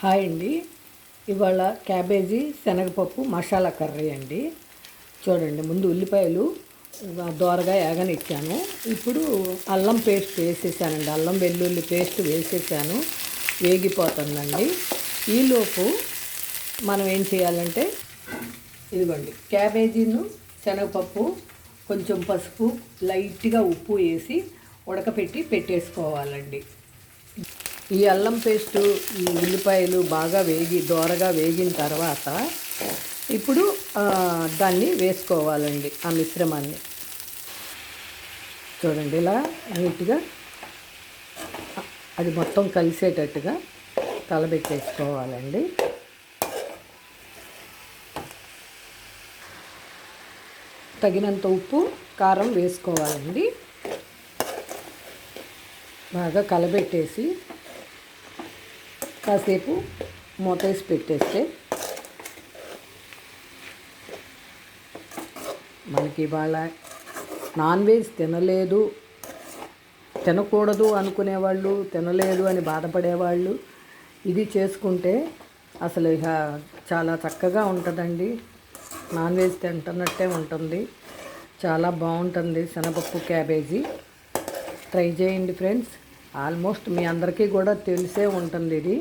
Hi అండి. ఇవాళ cabbage శనగపప్పు మసాలా కర్రీ అండి. చూడండి, ముందు ఉల్లిపాయలు దోరగా ఏగనిచ్చాను. ఇప్పుడు అల్లం పేస్ట్ వేసేసానండి. అల్లం వెల్లుల్లి పేస్ట్ వేసేసాను. వేగిపోతుందండి. ఈలోపు మనం ఏం చేయాలంటే, ఇదిగోండి క్యాబేజీను శనగపప్పు కొంచెం పసుపు లైట్గా ఉప్పు వేసి ఉడకపెట్టి పెట్టేసుకోవాలండి. ఈ అల్లం పేస్టు ఈ ఉల్లిపాయలు బాగా దోరగా వేగిన తర్వాత ఇప్పుడు దాన్ని వేసుకోవాలండి. ఆ మిశ్రమాన్ని చూడండి, ఇలా నీట్గా అది మొత్తం కలిసేటట్టుగా కలబెట్టేసుకోవాలండి. తగినంత ఉప్పు కారం వేసుకోవాలండి. బాగా కలబెట్టేసి కాసేపు మూతేసి పెట్టేస్తే మనకి ఇవాళ నాన్ వెజ్ తినకూడదు అనుకునేవాళ్ళు, తినలేదు అని బాధపడేవాళ్ళు ఇది చేసుకుంటే అసలు ఇక చాలా చక్కగా ఉంటుందండి. నాన్ వెజ్ తింటున్నట్టే ఉంటుంది. చాలా బాగుంటుంది శనగపప్పు క్యాబేజీ. ట్రై చేయండి ఫ్రెండ్స్. ఆల్మోస్ట్ మీ అందరికీ కూడా తెలిసే ఉంటుంది ఇది.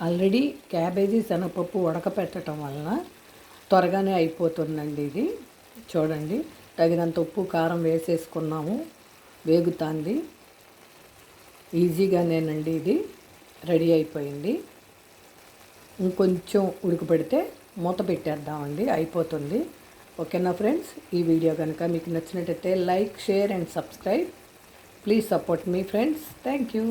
ఆల్రెడీ క్యాబేజీ శనగపప్పు ఉడకపెట్టడం వలన త్వరగానే అయిపోతుందండి ఇది. చూడండి, తగినంత ఉప్పు కారం వేసేసుకున్నాము. వేగుతుంది ఈజీగానేనండి. ఇది రెడీ అయిపోయింది. ఇంకొంచెం ఉడకపెడితే మూత పెట్టేద్దామండి, అయిపోతుంది. ఓకేనా ఫ్రెండ్స్? ఈ వీడియో కనుక మీకు నచ్చినట్టయితే like, share and subscribe. Please support me friends. Thank you.